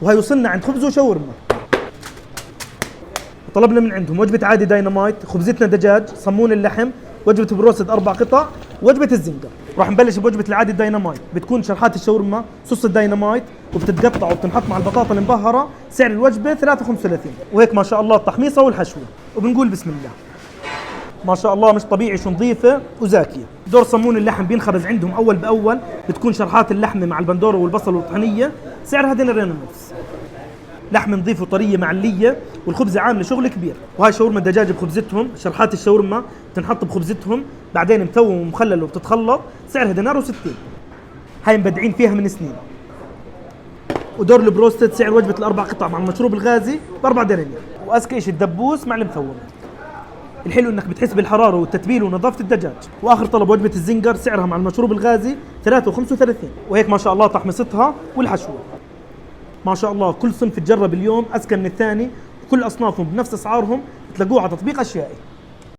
وهي وصلنا عند خبز وشاورما. طلبنا من عندهم وجبة عادي داينامايت، خبزتنا دجاج، صمون اللحم، وجبة بروست 4 قطع، وجبة الزنجر. راح نبلش بوجبة العادي الداينامايت، بتكون شرحات الشاورما، صوص الداينامايت، وبتتقطع وبتنحط مع البطاطا المبهرة. سعر الوجبة 3.35، وهيك ما شاء الله التحميصة والحشوة. وبنقول بسم الله. ما شاء الله مش طبيعي، شو نظيفة وزاكية. دور صمون اللحم بينخبز عندهم أول بأول، بتكون شرحات اللحمة مع البندورة والبصل والطحنية، سعرها دينارين ونص. لحم نظيف وطريه معليه، والخبزه عامله شغل كبير. وهاي شاورما الدجاج بخبزتهم، شرحات الشاورما بتنحط بخبزتهم، بعدين متوم ومخلل وبتتخلط، سعرها دينار و60. هاي مبدعين فيها من سنين. ودور البروستد سعر وجبه الاربع قطع مع المشروب الغازي ب4 دنانير. واذكى شيء الدبوس مع المثوم. الحلو انك بتحس بالحراره والتتبيل ونظافه الدجاج. واخر طلب وجبه الزنجر، سعرها مع المشروب الغازي 3.35، وهيك ما شاء الله تحمصتها والحشوه. ما شاء الله كل صنف تجرب اليوم أذكى من الثاني، وكل أصنافهم بنفس أسعارهم، تلاقوه على تطبيق أشيائي.